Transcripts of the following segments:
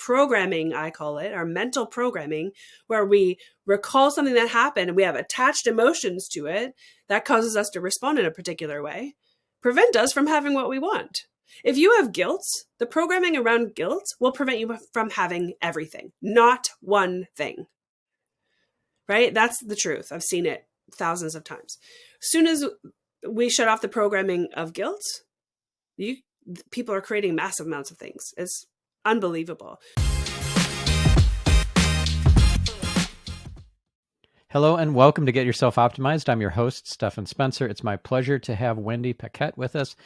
programming, I call it, our mental programming, where we recall something that happened and we have attached emotions to it that causes us to respond in a particular way, prevent us from having what we want. If you have guilt, the programming around guilt will prevent you from having everything, not one thing. Right? That's the truth. I've seen it thousands of times. As soon as we shut off the programming of guilt, people are creating massive amounts of things. It's unbelievable. Hello and welcome to Get Yourself Optimized. I'm your host, Stephan Spencer. It's my pleasure to have Wendy Paquette with us.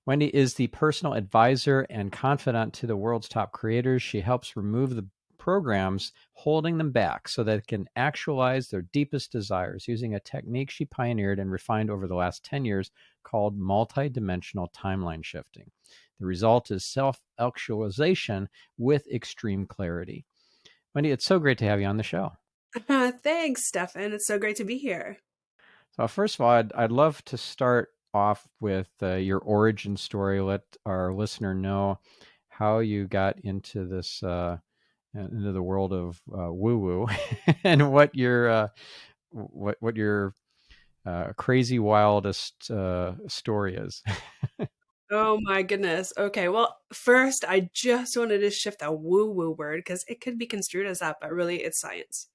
Wendy is the personal advisor and confidant to the world's top creators. She helps remove the programs holding them back so that they can actualize their deepest desires using a technique she pioneered and refined over the last 10 years called multidimensional timeline shifting. The result is self-actualization with extreme clarity. Wendy, it's so great to have you on the show. Thanks, Stephan. It's so great to be here. So first of all, I'd love to start off with your origin story. Let our listener know how you got into this, into the world of woo-woo, and what your crazy wildest story is. Oh my goodness. Okay. Well, first, I just wanted to shift that woo-woo word because it could be construed as that, but really it's science.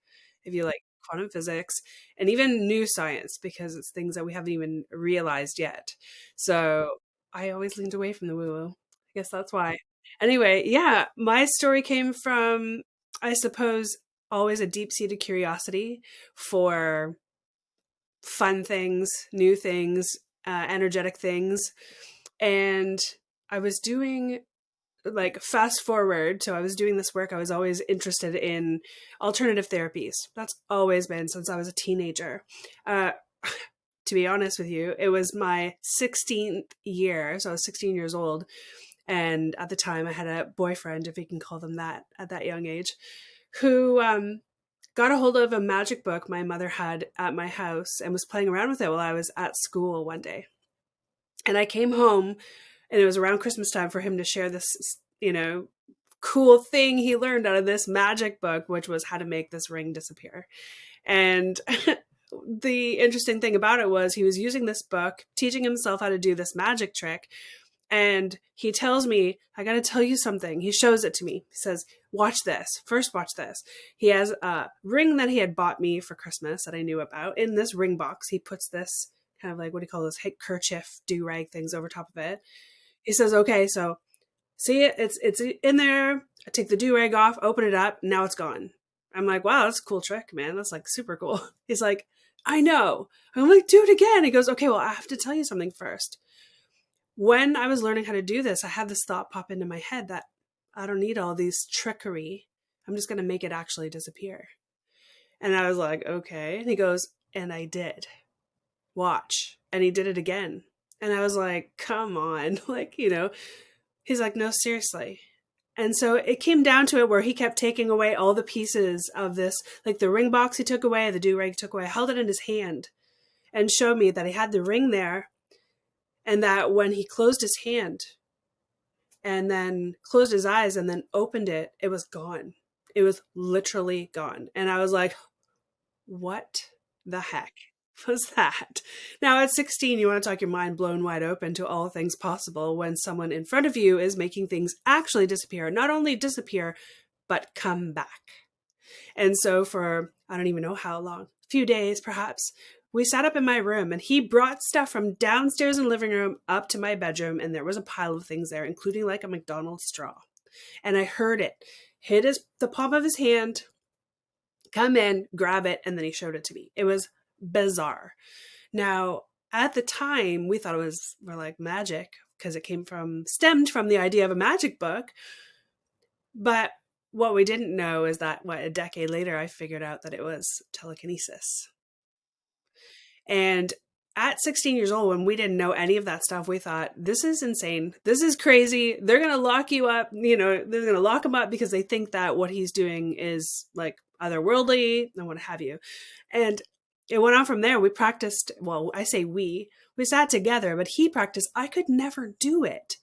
If you like quantum physics and even new science, because it's things that we haven't even realized yet. So I always leaned away from the woo-woo. I guess that's why. Anyway, yeah, my story came from, I suppose, always a deep-seated curiosity for fun things, new things, energetic things. And I was doing, like, fast forward. So I was doing this work. I was always interested in alternative therapies. That's always been since I was a teenager. To be honest with you, it was my 16th year. So I was 16 years old. And at the time I had a boyfriend, if you can call them that, at that young age, who got a hold of a magic book my mother had at my house and was playing around with it while I was at school one day. And I came home, and it was around Christmas time for him to share this, cool thing he learned out of this magic book, which was how to make this ring disappear. And the interesting thing about it was he was using this book, teaching himself how to do this magic trick. And he tells me, I got to tell you something. He shows it to me. He says, watch this. First, watch this. He has a ring that he had bought me for Christmas that I knew about. In this ring box, he puts this kind of like, what do you call those kerchief do-rag things over top of it. He says, okay, so see it? It's in there. I take the do-rag off, open it up. Now it's gone. I'm like, wow, that's a cool trick, man. That's like super cool. He's like, I know. I'm like, do it again. He goes, okay, well, I have to tell you something first. When I was learning how to do this, I had this thought pop into my head that I don't need all these trickery. I'm just going to make it actually disappear. And I was like, okay. And he goes, and I did. Watch. And he did it again. And I was like, come on. He's like, no, seriously. And so it came down to it where he kept taking away all the pieces of this, like the ring box he took away, the do-rag took away, held it in his hand and showed me that he had the ring there. And that when he closed his hand and then closed his eyes and then opened it, it was gone. It was literally gone. And I was like, what the heck was that? Now at 16, you want to talk your mind blown wide open to all things possible when someone in front of you is making things actually disappear. Not only disappear, but come back. And so for, I don't even know how long, a few days perhaps, we sat up in my room and he brought stuff from downstairs in the living room up to my bedroom. And there was a pile of things there, including like a McDonald's straw. And I heard it hit the palm of his hand, come in, grab it. And then he showed it to me. It was bizarre. Now, at the time, we thought we're like magic because it stemmed from the idea of a magic book. But what we didn't know is that a decade later, I figured out that it was telekinesis. And at 16 years old, when we didn't know any of that stuff, we thought, this is insane. This is crazy. They're going to lock you up. They're going to lock him up because they think that what he's doing is like otherworldly and what have you. And it went on from there. We practiced. Well, I say we sat together, but he practiced. I could never do it.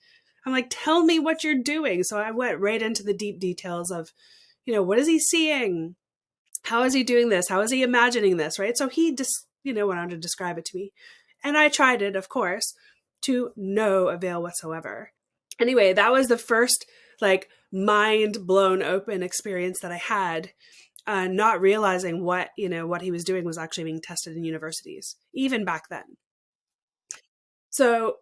I'm like, tell me what you're doing. So I went right into the deep details of, what is he seeing? How is he doing this? How is he imagining this? Right. So he just, went on to describe it to me. And I tried it, of course, to no avail whatsoever. Anyway, that was the first like mind blown open experience that I had, not realizing what he was doing was actually being tested in universities, even back then. So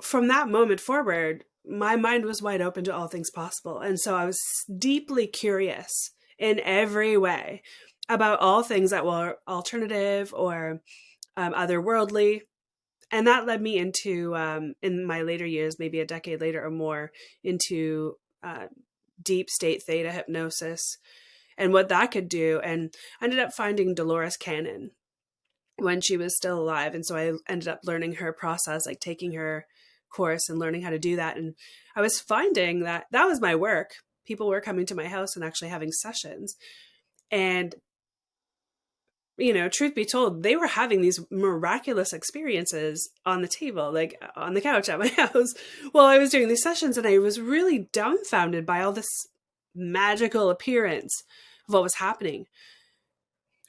from that moment forward, my mind was wide open to all things possible. And so I was deeply curious in every way about all things that were alternative or otherworldly. And that led me into, in my later years, maybe a decade later or more, into deep state theta hypnosis and what that could do. And I ended up finding Dolores Cannon when she was still alive. And so I ended up learning her process, like taking her course and learning how to do that. And I was finding that that was my work. People were coming to my house and actually having sessions. And, truth be told, they were having these miraculous experiences on the table, like on the couch at my house while I was doing these sessions. And I was really dumbfounded by all this magical appearance of what was happening.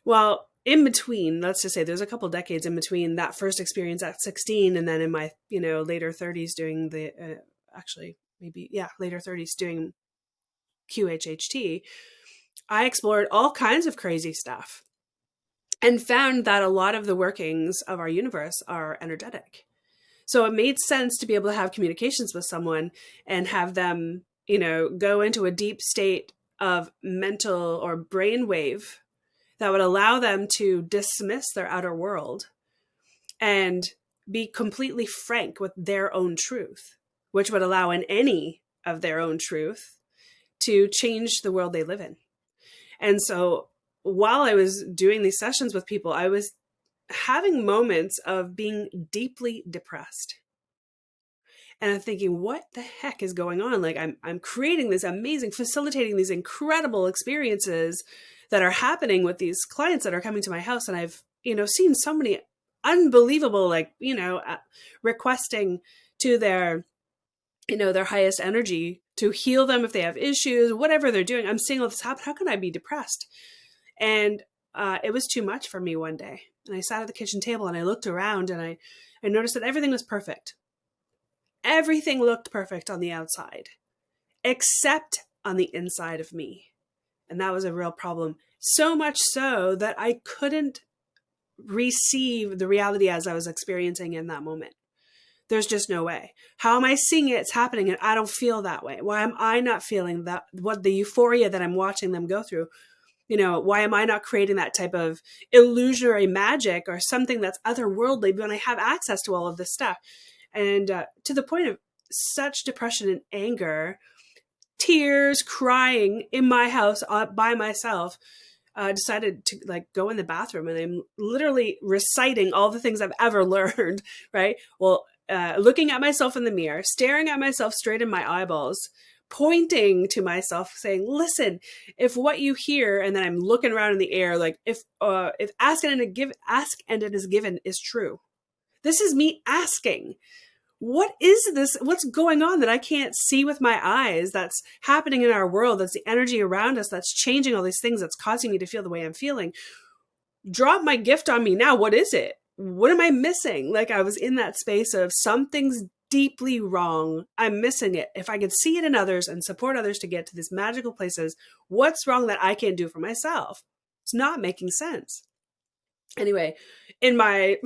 Well, in between, let's just say there's a couple decades in between that first experience at 16 and then in my, later 30s doing the, later 30s doing QHHT, I explored all kinds of crazy stuff and found that a lot of the workings of our universe are energetic. So it made sense to be able to have communications with someone and have them, go into a deep state of mental or brainwave that would allow them to dismiss their outer world and be completely frank with their own truth, which would allow in any of their own truth to change the world they live in. And so while I was doing these sessions with people, I was having moments of being deeply depressed. And I'm thinking, what the heck is going on? Like I'm creating this amazing, facilitating these incredible experiences that are happening with these clients that are coming to my house. And I've, seen so many unbelievable, like, requesting to their, their highest energy to heal them if they have issues, whatever they're doing. I'm seeing all this happen. How can I be depressed? And it was too much for me one day. And I sat at the kitchen table and I looked around and I noticed that everything was perfect. Everything looked perfect on the outside, except on the inside of me. And that was a real problem. So much so that I couldn't receive the reality as I was experiencing in that moment. There's just no way. How am I seeing it? It's happening and I don't feel that way. Why am I not feeling that, what the euphoria that I'm watching them go through? Why am I not creating that type of illusionary magic or something that's otherworldly when I have access to all of this stuff? And to the point of such depression and anger, tears, crying in my house by myself, decided to like go in the bathroom and I'm literally reciting all the things I've ever learned, right? Well, looking at myself in the mirror, staring at myself straight in my eyeballs, pointing to myself saying, listen, if what you hear, and then I'm looking around in the air, like if ask and it is given is true. This is me asking, what is this? What's going on that I can't see with my eyes that's happening in our world? That's the energy around us that's changing all these things that's causing me to feel the way I'm feeling. Drop my gift on me now. What is it? What am I missing? Like I was in that space of something's deeply wrong. I'm missing it. If I could see it in others and support others to get to these magical places, what's wrong that I can't do for myself? It's not making sense. Anyway, in my,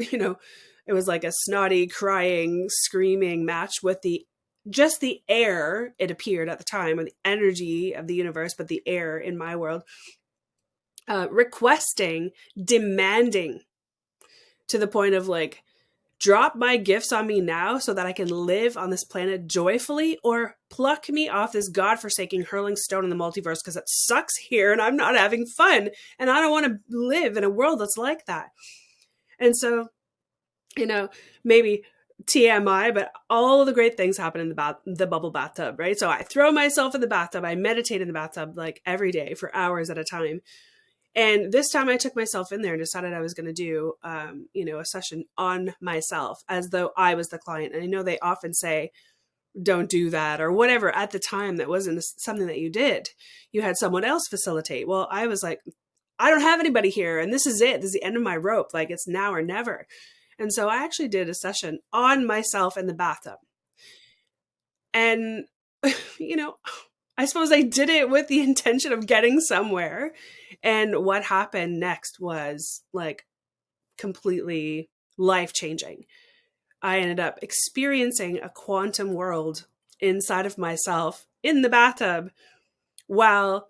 it was like a snotty, crying, screaming match with just the air, it appeared at the time, or the energy of the universe, but the air in my world, requesting, demanding to the point of like, drop my gifts on me now so that I can live on this planet joyfully, or pluck me off this godforsaken hurling stone in the multiverse because it sucks here and I'm not having fun and I don't want to live in a world that's like that. And so, maybe TMI, but all the great things happen in the bubble bathtub, right? So I throw myself in the bathtub. I meditate in the bathtub like every day for hours at a time. And this time I took myself in there and decided I was going to do, a session on myself as though I was the client. And I know they often say, don't do that, or whatever. At the time, that wasn't something that you did. You had someone else facilitate. Well, I was like, I don't have anybody here, and this is it. This is the end of my rope. Like, it's now or never. And so I actually did a session on myself in the bathtub. And, you know, I suppose I did it with the intention of getting somewhere. And what happened next was like completely life changing. I ended up experiencing a quantum world inside of myself in the bathtub while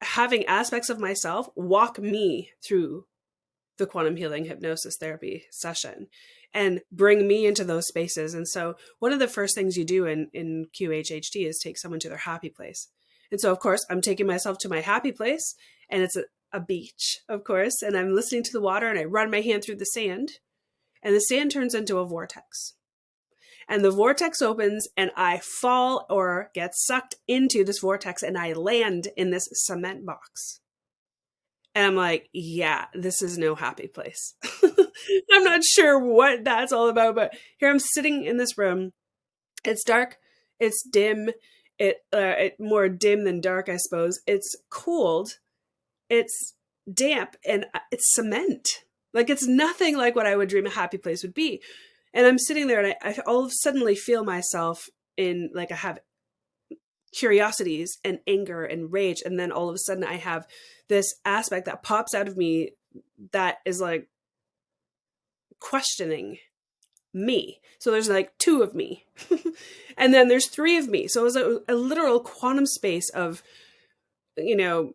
having aspects of myself walk me through the quantum healing hypnosis therapy session and bring me into those spaces. And so one of the first things you do in QHHT is take someone to their happy place. And so, of course, I'm taking myself to my happy place, and it's a beach, of course, and I'm listening to the water, and I run my hand through the sand, and the sand turns into a vortex. And the vortex opens, and I fall or get sucked into this vortex, and I land in this cement box. And I'm like, yeah, this is no happy place. I'm not sure what that's all about, but here I'm sitting in this room. It's dark, it's dim, it more dim than dark, I suppose. It's cold, it's damp, and it's cement. Like, it's nothing like what I would dream a happy place would be. And I'm sitting there, and I all of a sudden feel myself in, like, I have curiosities and anger and rage, and then all of a sudden I have this aspect that pops out of me that is like questioning me. So there's like two of me and then there's three of me. So it was a literal quantum space of, you know,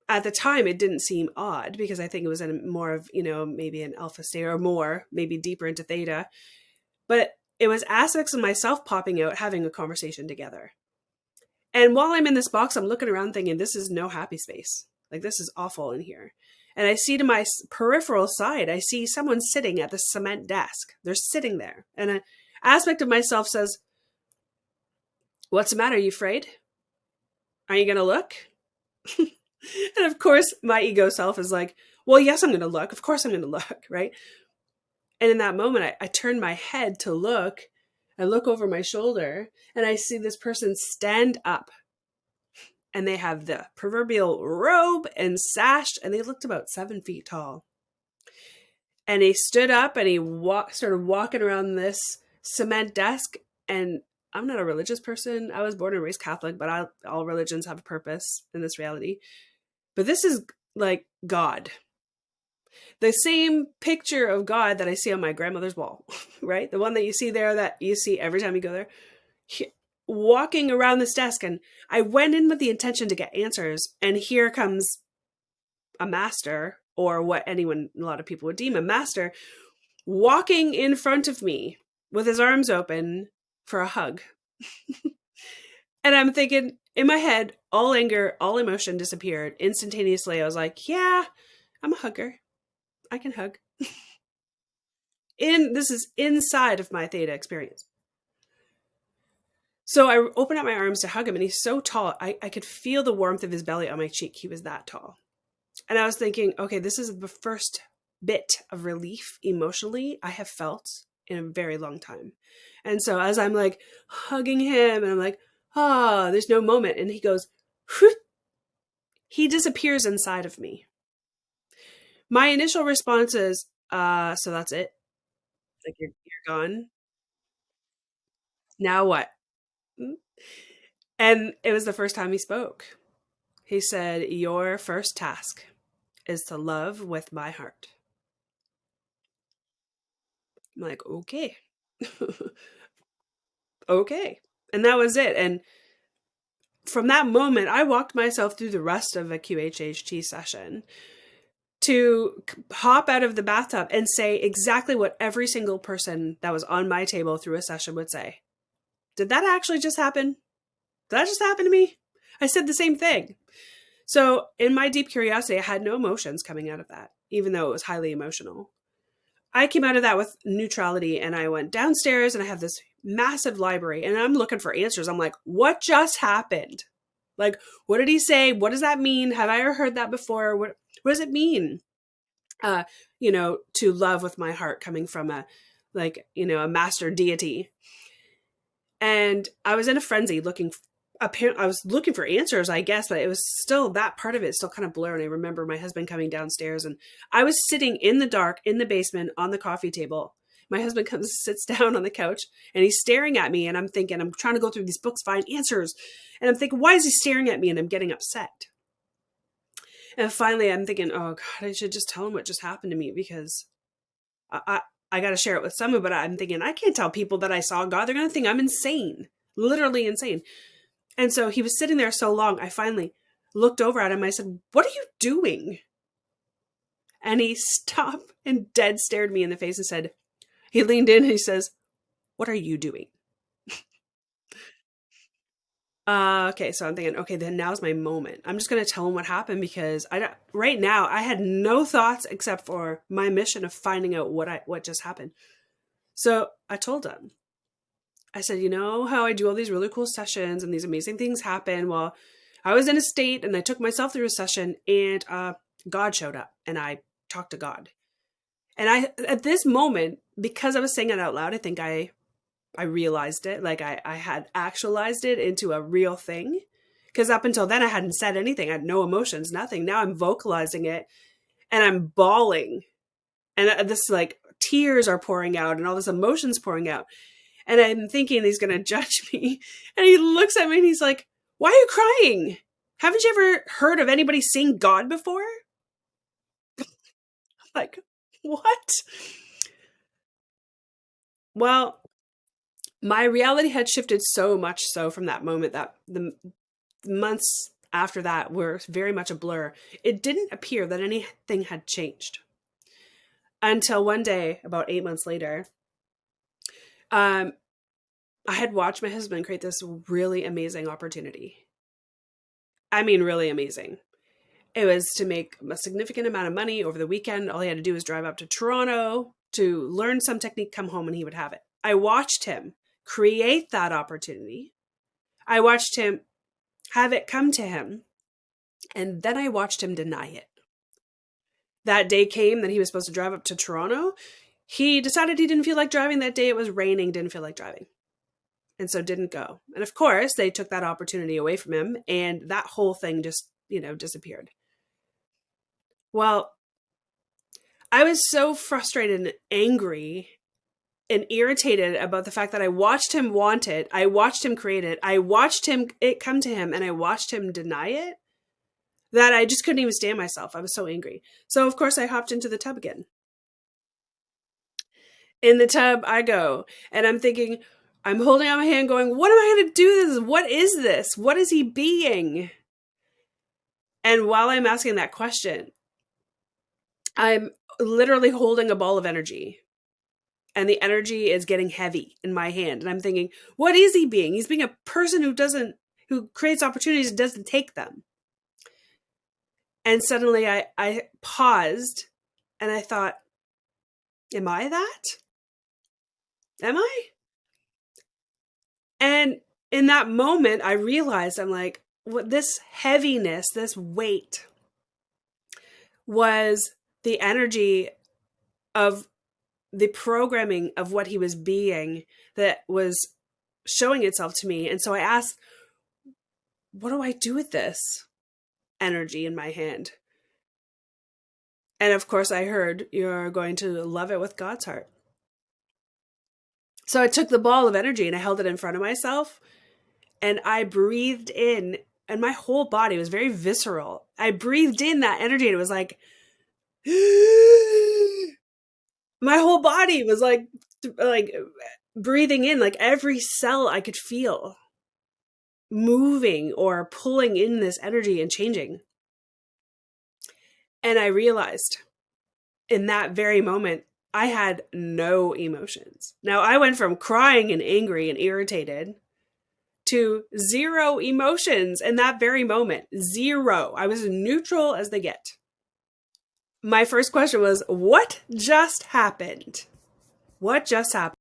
at the time it didn't seem odd because I think it was in more of, you know, maybe an alpha state or more, maybe deeper into theta, but it was aspects of myself popping out, having a conversation together. And while I'm in this box, I'm looking around thinking, this is no happy space. Like, this is awful in here. And I see to my peripheral side, I see someone sitting at the cement desk. They're sitting there. And an aspect of myself says, what's the matter? Are you afraid? Are you going to look? And of course, my ego self is like, well, yes, I'm going to look. Of course, I'm going to look, right? And in that moment, I turn my head to look. I look over my shoulder, and I see this person stand up. And they have the proverbial robe and sash, and they looked about 7 feet tall. And he stood up, and he started walking around this cement desk. And I'm not a religious person. I was born and raised Catholic, but all religions have a purpose in this reality. But this is like God. The same picture of God that I see on my grandmother's wall, right? The one that you see there, that you see every time you go there. Walking around this desk, and I went in with the intention to get answers, and here comes a master, or what a lot of people would deem a master, walking in front of me with his arms open for a hug. And I'm thinking, in my head, all anger, all emotion disappeared instantaneously. I was like, yeah, I'm a hugger. I can hug. This is inside of my theta experience. So I opened up my arms to hug him, and he's so tall. I could feel the warmth of his belly on my cheek. He was that tall. And I was thinking, okay, this is the first bit of relief emotionally I have felt in a very long time. And so as I'm like hugging him, and I'm like, there's no moment. And he goes, whoop, he disappears inside of me. My initial response is, so that's it? Like, you're gone? Now what? And it was the first time he spoke. He said, your first task is to love with my heart. I'm like, okay. Okay. And that was it. And from that moment, I walked myself through the rest of a QHHT session to hop out of the bathtub and say exactly what every single person that was on my table through a session would say. Did that actually just happen? Did that just happen to me? I said the same thing. So in my deep curiosity, I had no emotions coming out of that, even though it was highly emotional. I came out of that with neutrality, and I went downstairs, and I have this massive library, and I'm looking for answers. I'm like, what just happened? Like, what did he say? What does that mean? Have I ever heard that before? What does it mean? To love with my heart, coming from a master deity. And I was in a frenzy I was looking for answers, I guess, but it was still, that part of it is still kind of blurry. And I remember my husband coming downstairs, and I was sitting in the dark in the basement on the coffee table. My husband comes, sits down on the couch, and he's staring at me. And I'm thinking, I'm trying to go through these books, find answers. And I'm thinking, why is he staring at me? And I'm getting upset. And finally, I'm thinking, oh God, I should just tell him what just happened to me, because I got to share it with someone. But I'm thinking, I can't tell people that I saw God. They're going to think I'm insane, literally insane. And so he was sitting there so long, I finally looked over at him. I said, what are you doing? And he stopped and dead stared me in the face and said, he leaned in and he says, what are you doing? Okay, so I'm thinking, okay, then now's my moment. I'm just going to tell him what happened, because right now I had no thoughts except for my mission of finding out what just happened. So I told him, I said, you know how I do all these really cool sessions and these amazing things happen? Well, I was in a state and I took myself through a session, and God showed up and I talked to God. And at this moment, because I was saying it out loud, I think I realized it. Like I had actualized it into a real thing. Because up until then, I hadn't said anything. I had no emotions, nothing. Now I'm vocalizing it and I'm bawling. And this, like, tears are pouring out and all this emotion's pouring out. And I'm thinking he's going to judge me. And he looks at me and he's like, why are you crying? Haven't you ever heard of anybody seeing God before? Like, what? Well, my reality had shifted so much so from that moment that the months after that were very much a blur. It didn't appear that anything had changed until one day, about 8 months later, I had watched my husband create this really amazing opportunity. I mean, really amazing. It was to make a significant amount of money over the weekend. All he had to do was drive up to Toronto to learn some technique, come home, and he would have it. I watched him create that opportunity. I watched him have it come to him. And then I watched him deny it. That day came that he was supposed to drive up to Toronto. He decided he didn't feel like driving that day. It was raining, didn't feel like driving. And so didn't go. And of course, they took that opportunity away from him, and that whole thing just, disappeared. Well, I was so frustrated and angry and irritated about the fact that I watched him want it. I watched him create it. I watched it come to him, and I watched him deny it, that I just couldn't even stand myself. I was so angry. So of course I hopped into the tub again. In the tub I go, and I'm thinking, I'm holding out my hand going, what am I going to do this? What is this? What is he being? And while I'm asking that question, I'm literally holding a ball of energy, and the energy is getting heavy in my hand. And I'm thinking, what is he being? He's being a person who creates opportunities and doesn't take them. And suddenly I paused and I thought, am I that? Am I? And in that moment, I realized, I'm like, what, this heaviness, this weight was the energy of the programming of what he was being that was showing itself to me. And so I asked, what do I do with this energy in my hand? And of course I heard, you're going to love it with God's heart. So I took the ball of energy and I held it in front of myself, and I breathed in, and my whole body was very visceral. I breathed in that energy and it was like, my whole body was like breathing in, like every cell I could feel moving or pulling in this energy and changing. And I realized in that very moment, I had no emotions. Now I went from crying and angry and irritated to zero emotions in that very moment. Zero. I was neutral as they get. My first question was, what just happened? What just happened?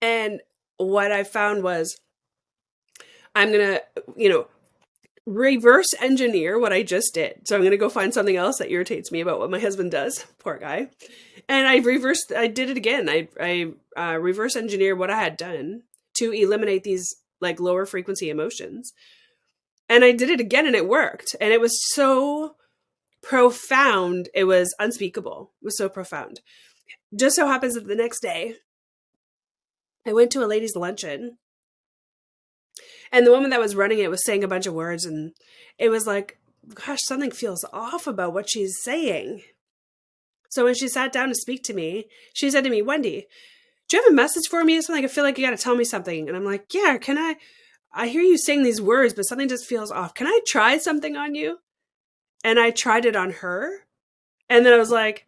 And what I found was, I'm going to, reverse engineer what I just did. So I'm going to go find something else that irritates me about what my husband does. Poor guy. And I did it again. I reverse engineered what I had done to eliminate these like lower frequency emotions. And I did it again and it worked. And it was so profound. It was unspeakable. It was so profound. Just so happens that the next day, I went to a ladies' luncheon, and the woman that was running it was saying a bunch of words, and it was like, gosh, something feels off about what she's saying. So when she sat down to speak to me, she said to me, Wendy, do you have a message for me? Something, I feel like you got to tell me something. And I'm like, yeah, can I hear you saying these words, but something just feels off. Can I try something on you? And I tried it on her. And then I was like,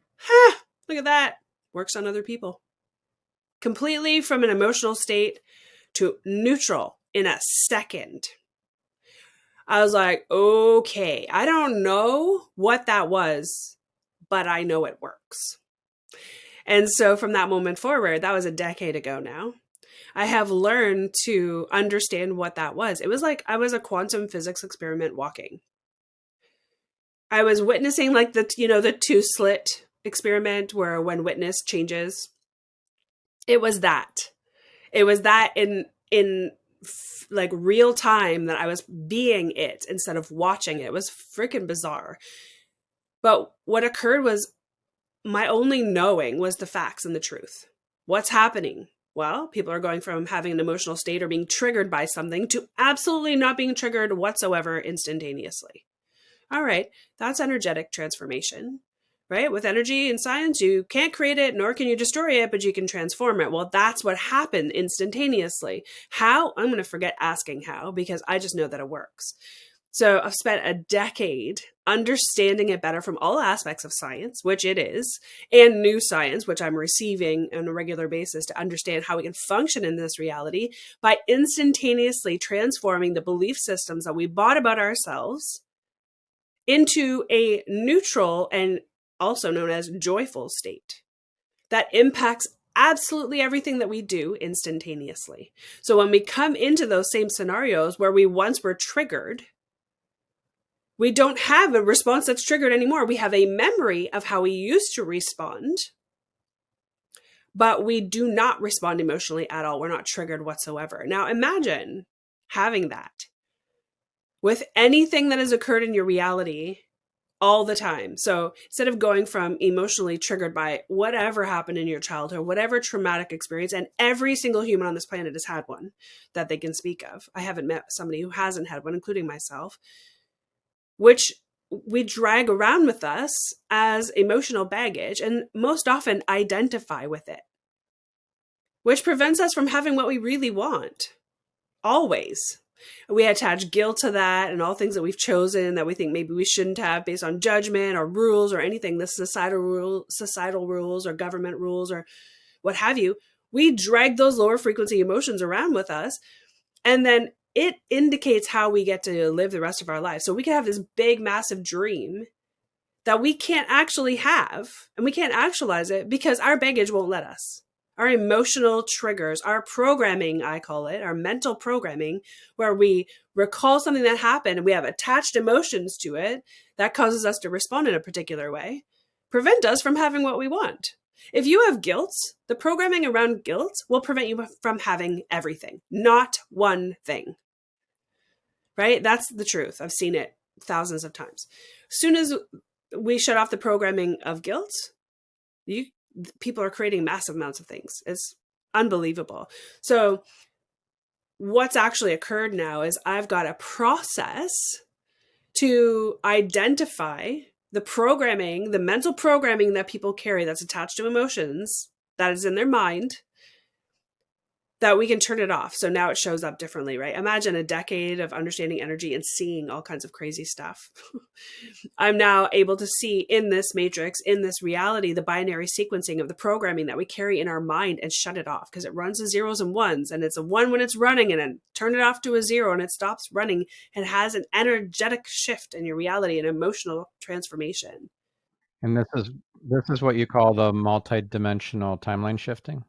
look at that. Works on other people. Completely from an emotional state to neutral in a second. I was like, okay, I don't know what that was, but I know it works. And so from that moment forward, that was a decade ago now, I have learned to understand what that was. It was like I was a quantum physics experiment walking. I was witnessing like the two slit experiment where when witness changes. It was that. It was that in like real time that I was being it instead of watching it. It was freaking bizarre. But what occurred was my only knowing was the facts and the truth. What's happening? Well, people are going from having an emotional state or being triggered by something to absolutely not being triggered whatsoever instantaneously. All right, that's energetic transformation, right? With energy in science, you can't create it, nor can you destroy it, but you can transform it. Well, that's what happened instantaneously. How? I'm going to forget asking how because I just know that it works. So I've spent a decade understanding it better from all aspects of science, which it is, and new science, which I'm receiving on a regular basis to understand how we can function in this reality by instantaneously transforming the belief systems that we bought about ourselves into a neutral and also known as joyful state that impacts absolutely everything that we do instantaneously. So when we come into those same scenarios where we once were triggered, we don't have a response that's triggered anymore. We have a memory of how we used to respond, but we do not respond emotionally at all. We're not triggered whatsoever. Now imagine having that with anything that has occurred in your reality all the time. So instead of going from emotionally triggered by whatever happened in your childhood, whatever traumatic experience, and every single human on this planet has had one that they can speak of. I haven't met somebody who hasn't had one, including myself, which we drag around with us as emotional baggage and most often identify with it, which prevents us from having what we really want. Always. We attach guilt to that and all things that we've chosen that we think maybe we shouldn't have based on judgment or rules or anything, the societal rules or government rules or what have you. We drag those lower frequency emotions around with us, and then it indicates how we get to live the rest of our lives. So we can have this big, massive dream that we can't actually have, and we can't actualize it because our baggage won't let us. Our emotional triggers, our programming, I call it, our mental programming, where we recall something that happened and we have attached emotions to it that causes us to respond in a particular way, prevent us from having what we want. If you have guilt, the programming around guilt will prevent you from having everything, not one thing. Right? That's the truth. I've seen it thousands of times. As soon as we shut off the programming of guilt, people are creating massive amounts of things. It's unbelievable. So what's actually occurred now is I've got a process to identify the programming, the mental programming that people carry that's attached to emotions that is in their mind, that we can turn it off. So now it shows up differently, right? Imagine a decade of understanding energy and seeing all kinds of crazy stuff. I'm now able to see in this matrix, in this reality, the binary sequencing of the programming that we carry in our mind and shut it off because it runs as zeros and ones, and it's a one when it's running, and then turn it off to a zero and it stops running and has an energetic shift in your reality, an emotional transformation. And this is what you call the multidimensional timeline shifting.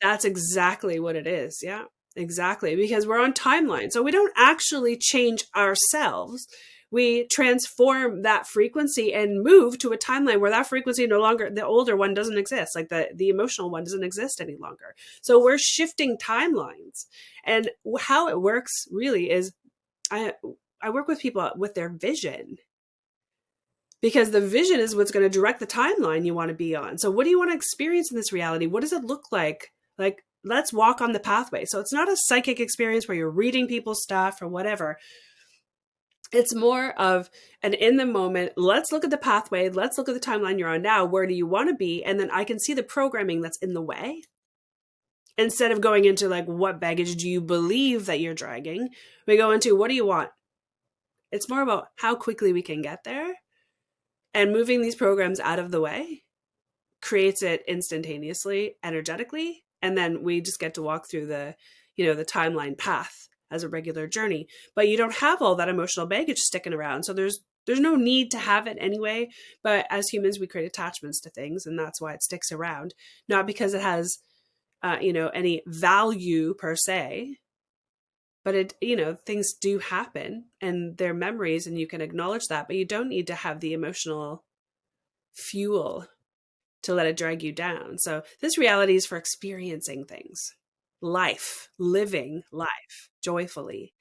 That's exactly what it is. Yeah, exactly. Because we're on timeline. So we don't actually change ourselves. we transform that frequency and move to a timeline where that frequency no longer, the older one doesn't exist, like the emotional one doesn't exist any longer. So we're shifting timelines. And how it works really is I work with people with their vision, because the vision is what's going to direct the timeline you want to be on. So what do you want to experience in this reality? What does it look like? Like, let's walk on the pathway. So it's not a psychic experience where you're reading people's stuff or whatever. It's more of an in the moment, let's look at the pathway, let's look at the timeline you're on now. Where do you want to be? And then I can see the programming that's in the way. Instead of going into like, what baggage do you believe that you're dragging? We go into, what do you want? It's more about how quickly we can get there. And moving these programs out of the way creates it instantaneously, energetically. And then we just get to walk through the timeline path as a regular journey. But you don't have all that emotional baggage sticking around. So there's no need to have it anyway. But as humans, we create attachments to things, and that's why it sticks around. Not because it has, any value per se, but things do happen and they're memories, and you can acknowledge that, but you don't need to have the emotional fuel to let it drag you down. So this reality is for experiencing things, living life joyfully,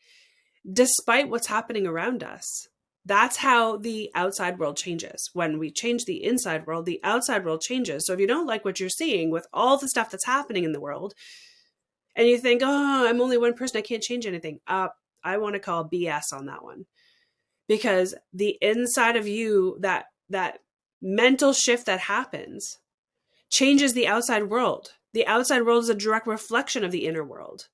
despite what's happening around us. That's how the outside world changes. When we change the inside world, the outside world changes. So if you don't like what you're seeing with all the stuff that's happening in the world, and you think, oh, I'm only one person, I can't change anything, I want to call BS on that one. Because the inside of you, that mental shift that happens, changes the outside world. The outside world is a direct reflection of the inner world.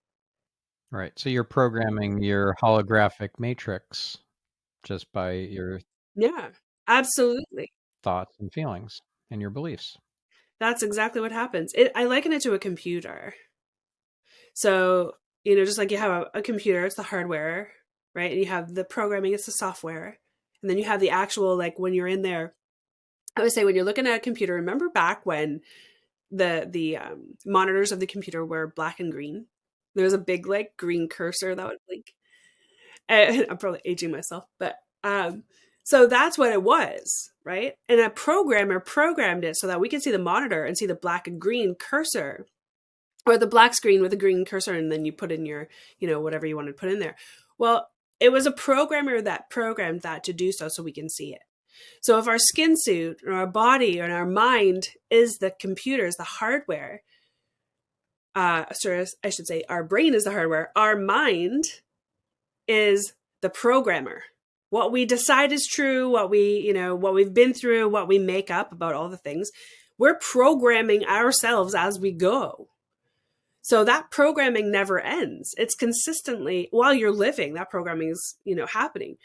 Right. So you're programming your holographic matrix just by your Yeah, absolutely. thoughts and feelings and your beliefs. That's exactly what happens. I liken it to a computer. So, just like you have a computer, it's the hardware, right? And you have the programming, it's the software. And then you have the actual, like when you're in there, I would say when you're looking at a computer, remember back when the monitors of the computer were black and green? There was a big like green cursor that would blink. And I'm probably aging myself, but so that's what it was, right? And a programmer programmed it so that we can see the monitor and see the black and green cursor, or the black screen with a green cursor, and then you put in your, whatever you want to put in there. Well, it was a programmer that programmed that to do so we can see it. So if our skin suit or our body or our mind is the computers, the hardware, sorry, I should say our brain is the hardware, our mind is the programmer. What we decide is true, what we've been through, what we make up about all the things, we're programming ourselves as we go. So that programming never ends. It's consistently, while you're living, that programming is, happening.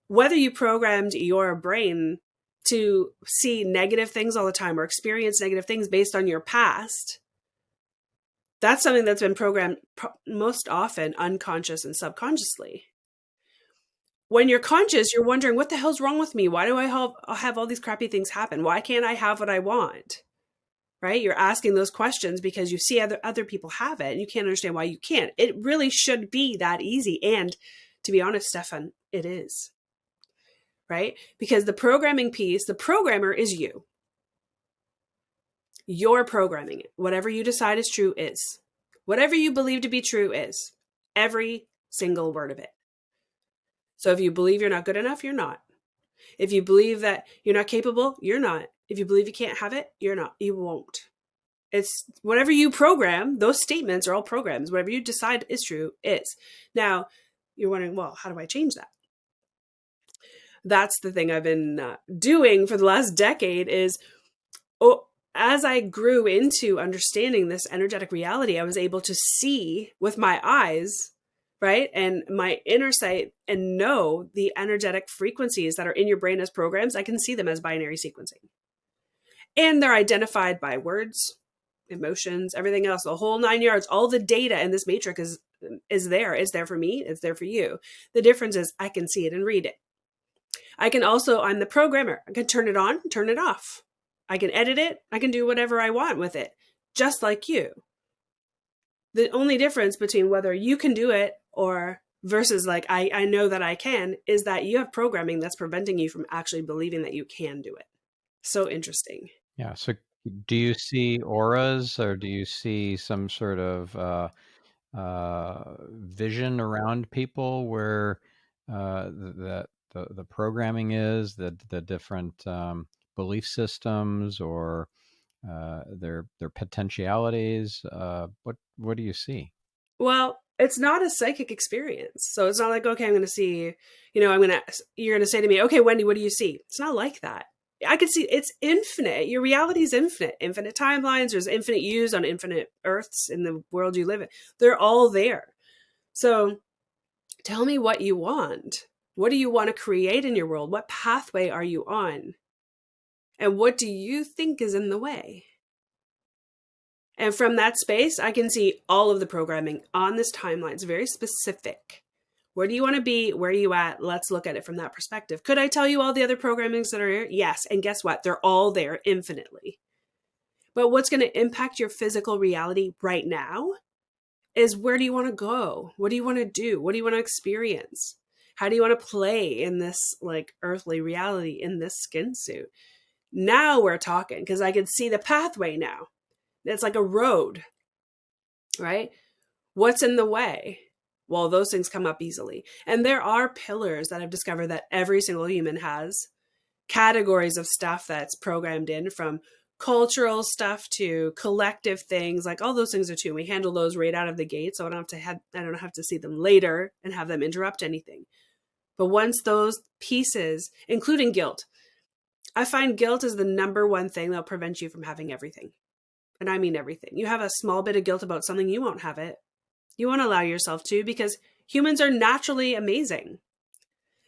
Whether you programmed your brain to see negative things all the time or experience negative things based on your past, that's something that's been programmed most often unconscious and subconsciously. When you're conscious, you're wondering, what the hell's wrong with me? Why do I have all these crappy things happen? Why can't I have what I want? Right? You're asking those questions because you see other people have it and you can't understand why you can't. It really should be that easy. And to be honest, Stephan, it is. Right? Because the programming piece, the programmer is you. You're programming it. Whatever you decide is true is. Whatever you believe to be true is. Every single word of it. So if you believe you're not good enough, you're not. If you believe that you're not capable, you're not. If you believe you can't have it, you're not. You won't. It's whatever you program, those statements are all programs. Whatever you decide is true is. Now, you're wondering, well, how do I change that? That's the thing I've been doing for the last decade is, as I grew into understanding this energetic reality, I was able to see with my eyes, right? And my inner sight, and know the energetic frequencies that are in your brain as programs. I can see them as binary sequencing. And they're identified by words, emotions, everything else, the whole 9 yards. All the data in this matrix is there. It's there for me. It's there for you. The difference is I can see it and read it. I can also, I'm the programmer. I can turn it on, turn it off. I can edit it. I can do whatever I want with it, just like you. The only difference between whether you can do it or versus like, I know that I can, is that you have programming that's preventing you from actually believing that you can do it. So interesting. Yeah. So do you see auras or do you see some sort of vision around people where the programming is, the different belief systems or their potentialities? What do you see? Well, it's not a psychic experience. So it's not like, okay, I'm going to see, you're going to say to me, okay, Wendy, what do you see? It's not like that. I can see it's infinite. Your reality is infinite. Infinite timelines. There's infinite yous on infinite earths in the world you live in. They're all there. So tell me what you want. What do you want to create in your world? What pathway are you on? And what do you think is in the way? And from that space, I can see all of the programming on this timeline. It's very specific. Where do you want to be? Where are you at? Let's look at it from that perspective. Could I tell you all the other programmings that are here? Yes. And guess what? They're all there infinitely. But what's going to impact your physical reality right now is, where do you want to go? What do you want to do? What do you want to experience? How do you want to play in this like earthly reality in this skin suit? Now we're talking, because I can see the pathway now. It's like a road, right? What's in the way? Well, those things come up easily. And there are pillars that I've discovered that every single human has, categories of stuff that's programmed in, from cultural stuff to collective things. Like all those things are too. We handle those right out of the gate, so I don't have to see them later and have them interrupt anything. But once those pieces, including guilt, I find guilt is the number one thing that'll prevent you from having everything. And I mean everything. You have a small bit of guilt about something, you won't have it. You won't allow yourself to, because humans are naturally amazing,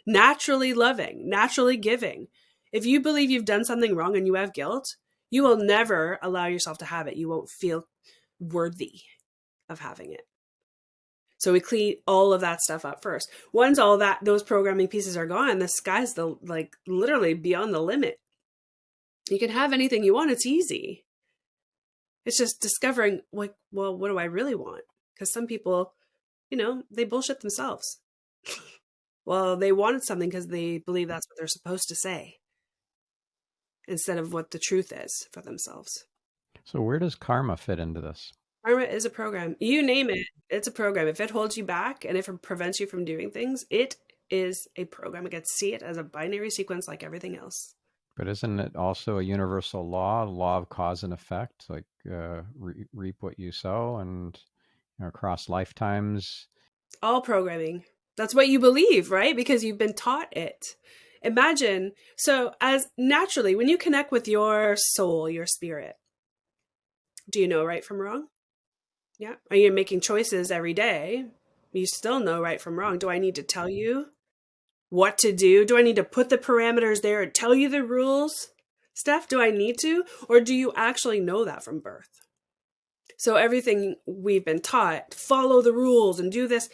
naturally loving, naturally giving. If you believe you've done something wrong and you have guilt, you will never allow yourself to have it. You won't feel worthy of having it. So we clean all of that stuff up first. Once all that, those programming pieces are gone, the sky's literally beyond the limit. You can have anything you want. It's easy. It's just discovering, like, well, what do I really want? Because some people, they bullshit themselves. Well, they wanted something because they believe that's what they're supposed to say, instead of what the truth is for themselves. So where does karma fit into this? Karma is a program. You name it, it's a program. If it holds you back and if it prevents you from doing things, it is a program. I get to see it as a binary sequence like everything else. But isn't it also a universal law of cause and effect, like reap what you sow, and across lifetimes? All programming. That's what you believe, right? Because you've been taught it. Imagine, so as naturally, when you connect with your soul, your spirit, do you know right from wrong? Yeah. Are you making choices every day? You still know right from wrong. Do I need to tell you what to do? Do I need to put the parameters there and tell you the rules? Steph, do I need to? Or do you actually know that from birth? So everything we've been taught, follow the rules and do this,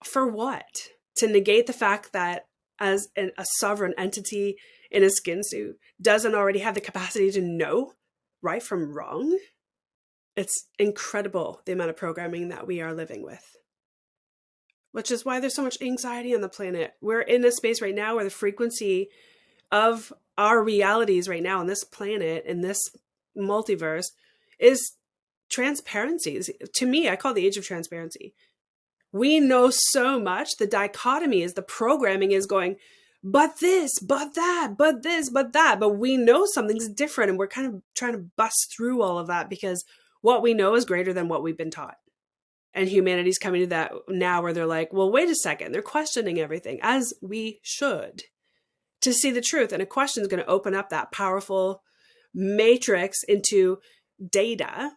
for what? To negate the fact that as a sovereign entity in a skin suit doesn't already have the capacity to know right from wrong? It's incredible the amount of programming that we are living with, which is why there's so much anxiety on the planet. We're in a space right now where the frequency of our realities right now on this planet, in this multiverse, is transparency. To me, I call it the age of transparency. We know so much. The dichotomy is, the programming is going, but this, but that, but this, but that. But we know something's different, and we're kind of trying to bust through all of that, because what we know is greater than what we've been taught. And humanity's coming to that now where they're like, well, wait a second. They're questioning everything, as we should, to see the truth. And a question is going to open up that powerful matrix into data.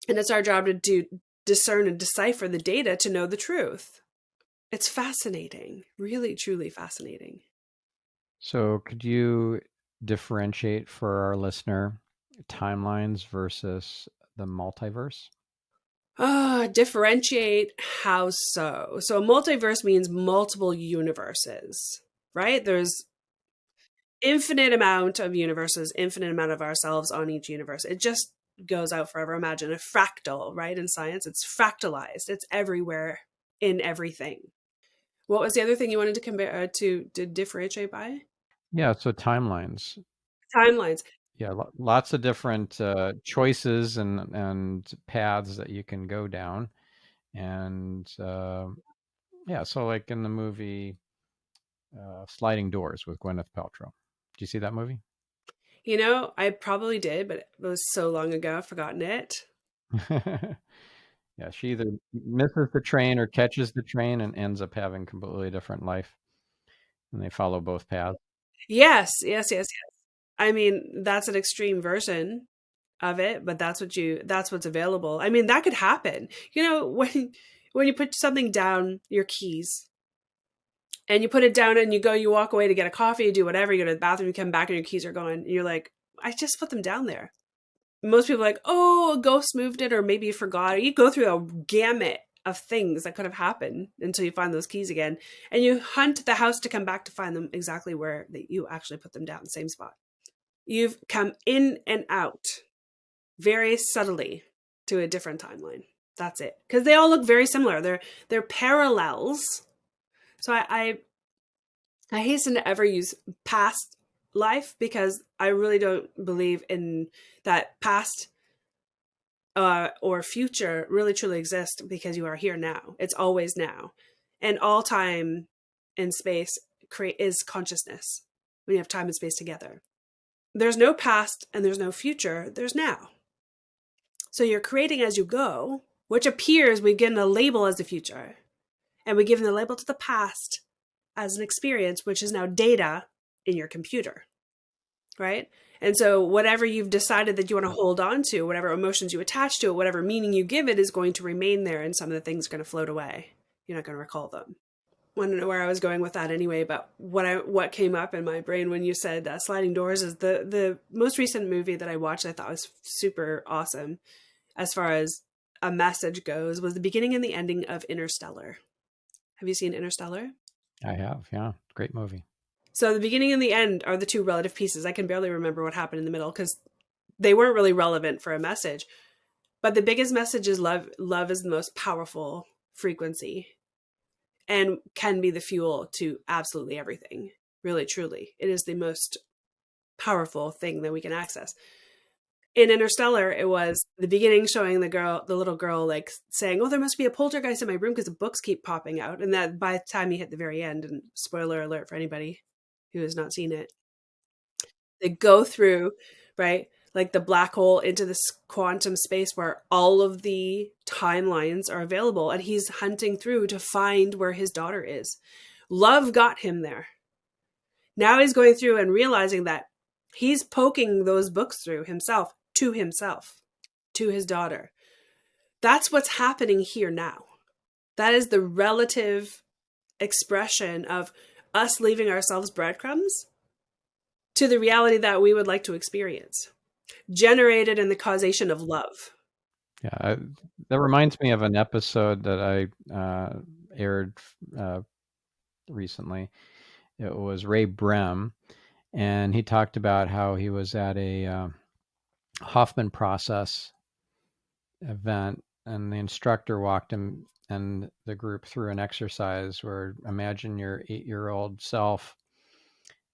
And it's our job to discern and decipher the data to know the truth. It's fascinating, really, truly fascinating. So could you differentiate for our listener timelines versus the multiverse? Differentiate, how so? So a multiverse means multiple universes, right? There's infinite amount of universes, infinite amount of ourselves on each universe. It just goes out forever. Imagine a fractal, right? In science, it's fractalized. It's everywhere. in everything. What was the other thing you wanted to compare to differentiate by? Yeah, so timelines. Timelines. Yeah, lots of different choices and paths that you can go down, and yeah, so like in the movie Sliding Doors with Gwyneth Paltrow. Do you see that movie? You know, I probably did, but it was so long ago, I've forgotten it. Yeah, she either misses the train or catches the train and ends up having completely different life, and they follow both paths. Yes, yes, yes, yes. I mean, that's an extreme version of it, but that's what's available. I mean, that could happen. You know, when you put something down, your keys, and you put it down and you walk away to get a coffee, you do whatever, you go to the bathroom, you come back and your keys are gone. And you're like, I just put them down there. Most people are like, oh, a ghost moved it, or maybe you forgot. You go through a gamut of things that could have happened until you find those keys again. And you hunt the house to come back to find them exactly where that you actually put them down, same spot. You've come in and out very subtly to a different timeline. That's it. Because they all look very similar. They're parallels. So I hasten to ever use past life because I really don't believe in that past or future really truly exist because you are here now. It's always now. And all time and space is consciousness when you have time and space together. There's no past and there's no future, there's now. So you're creating as you go, which appears we've given a label as the future. And we give the label to the past as an experience, which is now data in your computer, right? And so whatever you've decided that you want to hold on to, whatever emotions you attach to it, whatever meaning you give it is going to remain there, and some of the things are going to float away. You're not going to recall them. I don't know where I was going with that anyway, but what came up in my brain when you said Sliding Doors is the most recent movie that I watched. I thought was super awesome as far as a message goes. Was the beginning and the ending of Interstellar. Have you seen Interstellar? I have, yeah, great movie. So the beginning and the end are the two relative pieces. I can barely remember what happened in the middle because they weren't really relevant for a message. But the biggest message is love. Love is the most powerful frequency and can be the fuel to absolutely everything. Really, truly. It is the most powerful thing that we can access. In Interstellar, it was the beginning showing the little girl, like saying, "Oh, there must be a poltergeist in my room because the books keep popping out." And that by the time you hit the very end, and spoiler alert for anybody who has not seen it, they go through, right, like the black hole into this quantum space where all of the timelines are available, and he's hunting through to find where his daughter is. Love got him there. Now he's going through and realizing that he's poking those books through himself, to his daughter. That's what's happening here now. That is the relative expression of us leaving ourselves breadcrumbs to the reality that we would like to experience, generated in the causation of love. Yeah, that reminds me of an episode that I aired uh, recently. It was Ray Brem, and he talked about how he was at a Hoffman process event, and the instructor walked him and the group through an exercise where imagine your 8-year-old self,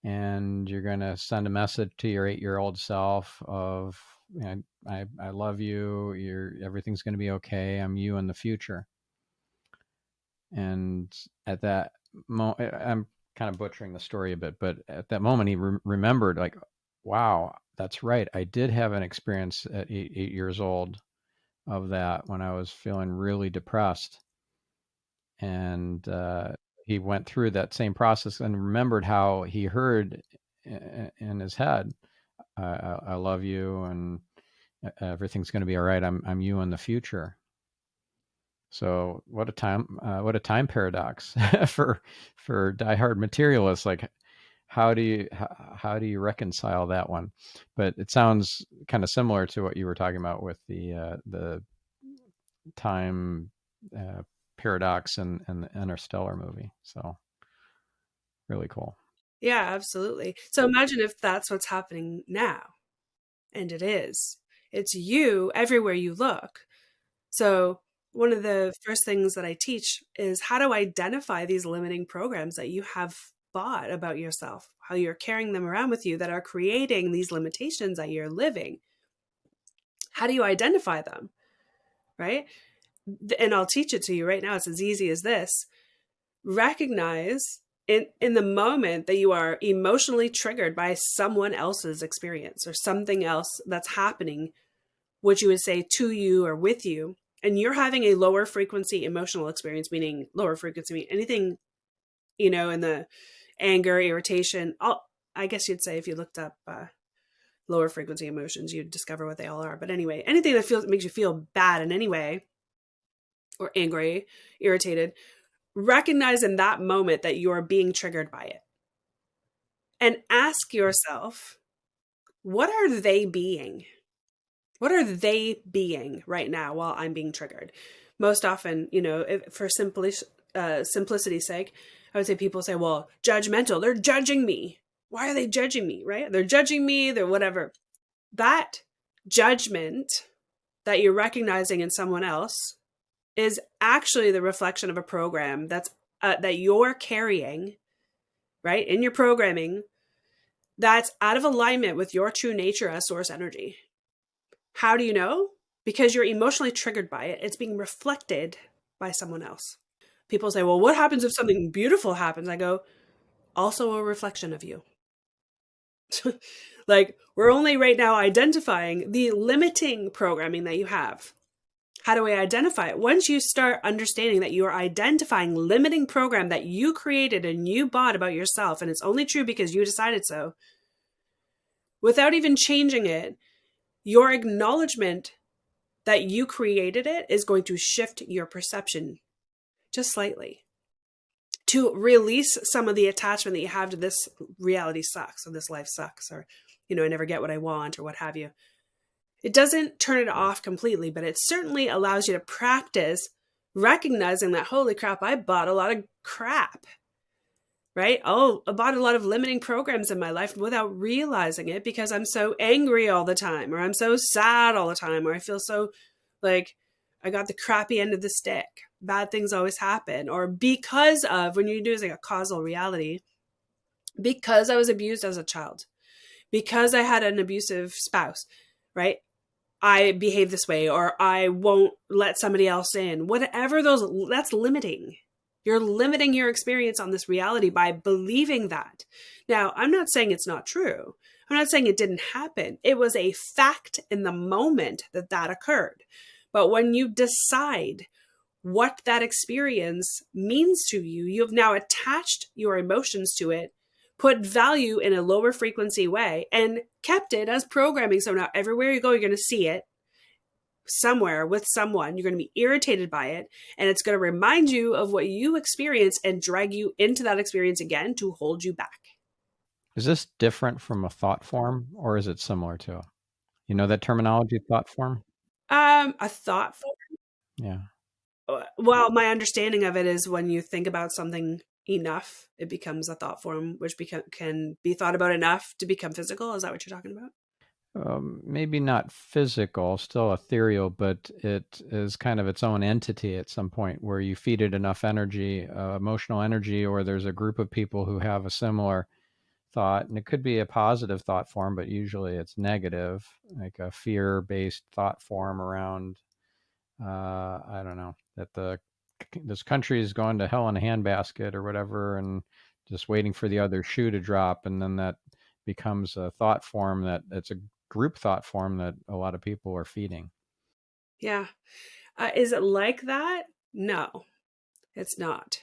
and you're going to send a message to your 8-year-old self of, you know, I love you. Everything's going to be okay. I'm you in the future. And at that moment, I'm kind of butchering the story a bit, but at that moment, he remembered, like, wow, that's right. I did have an experience at 8 years old of that when I was feeling really depressed. And he went through that same process and remembered how he heard in his head, I love you, and everything's going to be all right. I'm you in the future. So what a time paradox for diehard materialists. Like, how do you reconcile that one? But it sounds kind of similar to what you were talking about with the time uh, paradox in the Interstellar movie. So really cool. Yeah, absolutely. So imagine if that's what's happening now. And it is. It's you everywhere you look. So one of the first things that I teach is how to identify these limiting programs that you have bought about yourself, how you're carrying them around with you that are creating these limitations that you're living. How do you identify them? Right? And I'll teach it to you right now. It's as easy as this. Recognize in the moment that you are emotionally triggered by someone else's experience or something else that's happening, which you would say to you or with you, and you're having a lower frequency emotional experience, meaning lower frequency, anything, in the anger, irritation, I guess you'd say if you looked up lower frequency emotions, you'd discover what they all are. But anyway, anything that makes you feel bad in any way, or angry, irritated, recognize in that moment that you're being triggered by it. And ask yourself, what are they being? What are they being right now while I'm being triggered? Most often, for simplicity's sake, I would say people say, well, judgmental, they're judging me. Why are they judging me, right? They're judging me, they're whatever. That judgment that you're recognizing in someone else is actually the reflection of a program that you're carrying, right, in your programming, that's out of alignment with your true nature as source energy. How do you know? Because you're emotionally triggered by it. It's being reflected by someone else. People say, well, what happens if something beautiful happens? I go, also a reflection of you. Like, we're only right now identifying the limiting programming that you have. How do we identify it? Once you start understanding that you are identifying limiting program that you created and you bought about yourself, and it's only true because you decided so, without even changing it, your acknowledgement that you created it is going to shift your perception just slightly to release some of the attachment that you have to this reality sucks, or this life sucks, or, I never get what I want, or what have you. It doesn't turn it off completely, but it certainly allows you to practice recognizing that, holy crap, I bought a lot of crap, right? Oh, I bought a lot of limiting programs in my life without realizing it because I'm so angry all the time, or I'm so sad all the time, or I feel so like I got the crappy end of the stick. Bad things always happen. Or because of, when you do like a causal reality, because I was abused as a child, because I had an abusive spouse, right? I behave this way, or I won't let somebody else in. Whatever that's limiting. You're limiting your experience on this reality by believing that. Now, I'm not saying it's not true. I'm not saying it didn't happen. It was a fact in the moment that occurred. But when you decide what that experience means to you, you've now attached your emotions to it, put value in a lower frequency way, and kept it as programming. So now everywhere you go, you're going to see it somewhere with someone. You're going to be irritated by it, and it's going to remind you of what you experienced and drag you into that experience again to hold you back. Is this different from a thought form, or is it similar to that terminology, thought form? A thought Yeah. Well, my understanding of it is when you think about something enough, it becomes a thought form, which can be thought about enough to become physical. Is that what you're talking about? Maybe not physical, still ethereal, but it is kind of its own entity at some point where you feed it enough energy, emotional energy, or there's a group of people who have a similar thought. And it could be a positive thought form, but usually it's negative, like a fear-based thought form around, I don't know, that this country is going to hell in a handbasket or whatever, and just waiting for the other shoe to drop. And then that becomes a thought form that it's a group thought form that a lot of people are feeding. Yeah. Is it like that? No, it's not.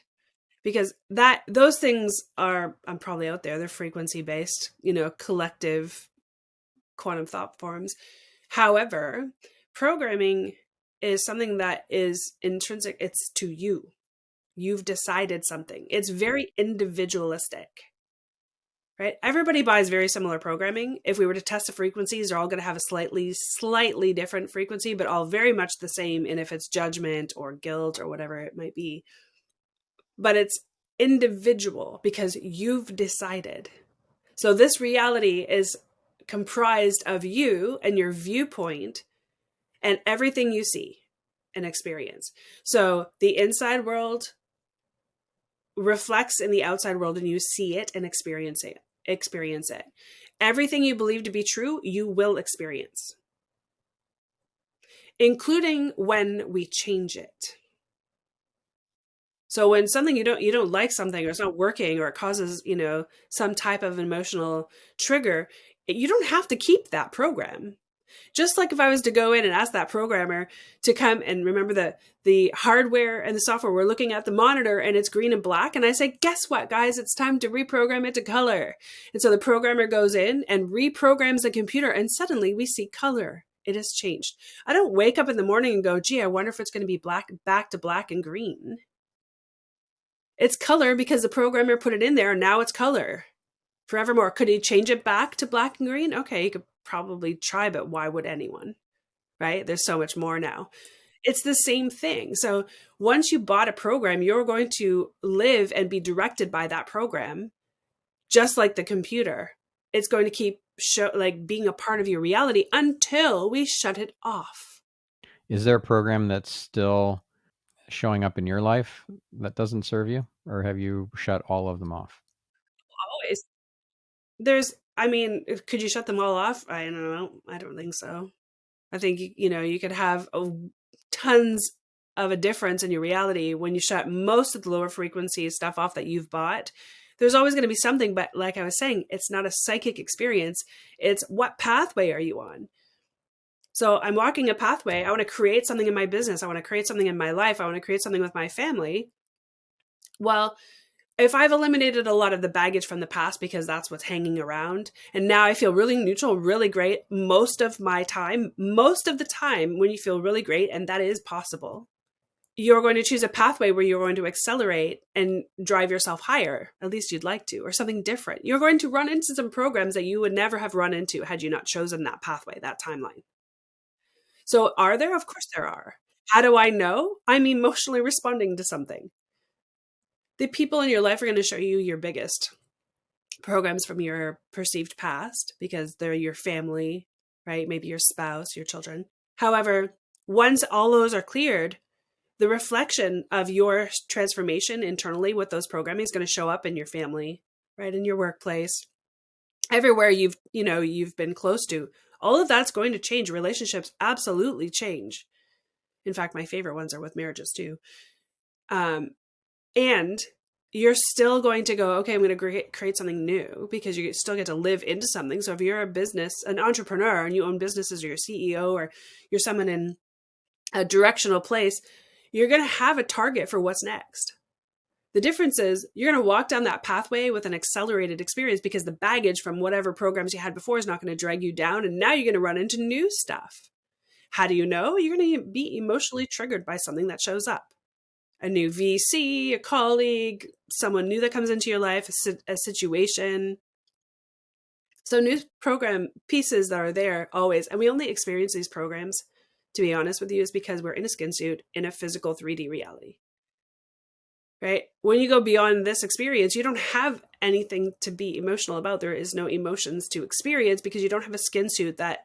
Because those things are, I'm probably out there, they're frequency based, collective quantum thought forms. However, programming is something that is intrinsic, it's to you. You've decided something. It's very individualistic, right? Everybody buys very similar programming. If we were to test the frequencies, they're all going to have a slightly different frequency, but all very much the same. And if it's judgment or guilt or whatever it might be, but it's individual because you've decided. So this reality is comprised of you and your viewpoint and everything you see. an experience. So the inside world reflects in the outside world, and you see it and experience it. Everything you believe to be true, you will experience, including when we change it. So when something you don't like something, or it's not working, or it causes, some type of emotional trigger, you don't have to keep that program. Just like if I was to go in and ask that programmer to come and remember the hardware and the software, we're looking at the monitor and it's green and black. And I say, guess what, guys? It's time to reprogram it to color. And so the programmer goes in and reprograms the computer, and suddenly we see color. It has changed. I don't wake up in the morning and go, gee, I wonder if it's going to be back to black and green. It's color because the programmer put it in there, and now it's color forevermore. Could he change it back to black and green? Okay, he could probably try, but why would anyone? Right? There's so much more now. It's the same thing. So once you bought a program, you're going to live and be directed by that program, just like the computer. It's going to keep being a part of your reality until we shut it off. Is there a program that's still showing up in your life that doesn't serve you, or have you shut all of them off? Always. Could you shut them all off? I don't know. I don't think so. I think, you could have tons of a difference in your reality when you shut most of the lower frequency stuff off that you've bought. There's always going to be something, but like I was saying, it's not a psychic experience. It's what pathway are you on? So I'm walking a pathway. I want to create something in my business. I want to create something in my life. I want to create something with my family. Well, if I've eliminated a lot of the baggage from the past because that's what's hanging around, and now I feel really neutral, really great most of the time, when you feel really great, and that is possible, you're going to choose a pathway where you're going to accelerate and drive yourself higher. At least you'd like to, or something different. You're going to run into some programs that you would never have run into had you not chosen that pathway, that timeline. So are there? Of course there are. How do I know? I'm emotionally responding to something. The people in your life are going to show you your biggest programs from your perceived past because they're your family, right? Maybe your spouse, your children. However, once all those are cleared, the reflection of your transformation internally with those programming is going to show up in your family, right? In your workplace, everywhere you've been close to. All of that's going to change. Relationships absolutely change. In fact, my favorite ones are with marriages too. And you're still going to go, okay, I'm going to create something new, because you still get to live into something. So if you're an entrepreneur, and you own businesses, or you're a CEO, or you're someone in a directional place, you're going to have a target for what's next. The difference is you're going to walk down that pathway with an accelerated experience, because the baggage from whatever programs you had before is not going to drag you down. And now you're going to run into new stuff. How do you know? You're going to be emotionally triggered by something that shows up. A new VC, a colleague, someone new that comes into your life, a situation. So new program pieces that are there always. And we only experience these programs, to be honest with you, is because we're in a skin suit in a physical 3D reality. Right? When you go beyond this experience, you don't have anything to be emotional about. There is no emotions to experience, because you don't have a skin suit that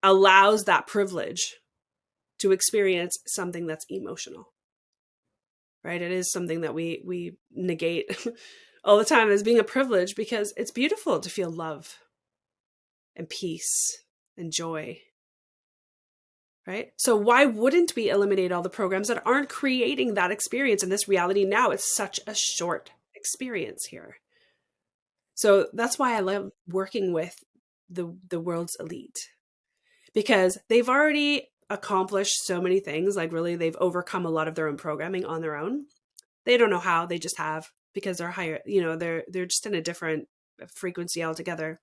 allows that privilege to experience something that's emotional. Right? It is something that we negate all the time as being a privilege, because it's beautiful to feel love and peace and joy. Right? So why wouldn't we eliminate all the programs that aren't creating that experience in this reality now? It's such a short experience here. So that's why I love working with the world's elite, because they've already accomplished so many things. Like, really, they've overcome a lot of their own programming on their own. They don't know how, they just have, because they're higher, they're just in a different frequency altogether.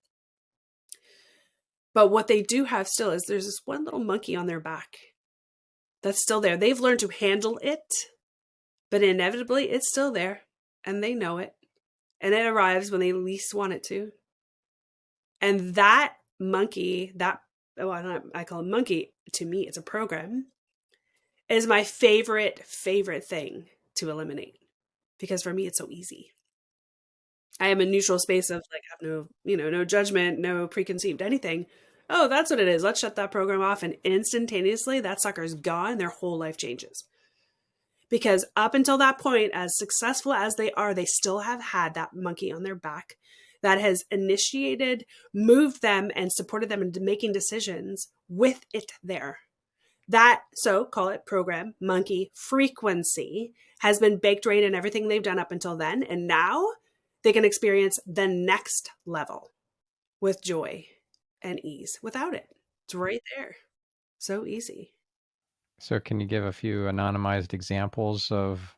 But what they do have still is there's this one little monkey on their back that's still there. They've learned to handle it, but inevitably it's still there, and they know it. And it arrives when they least want it to. And that monkey, I call it monkey, to me it's a program, is my favorite thing to eliminate, because for me it's so easy. I am a neutral space of, like, have no judgment, no preconceived anything. Oh, that's what it is. Let's shut that program off. And instantaneously, that sucker's gone. Their whole life changes. Because up until that point, as successful as they are, they still have had that monkey on their back that has initiated, moved them, and supported them into making decisions with it there. That, so call it program, monkey, frequency, has been baked right in everything they've done up until then. And now they can experience the next level with joy and ease without it. It's right there. So easy. So, can you give a few anonymized examples of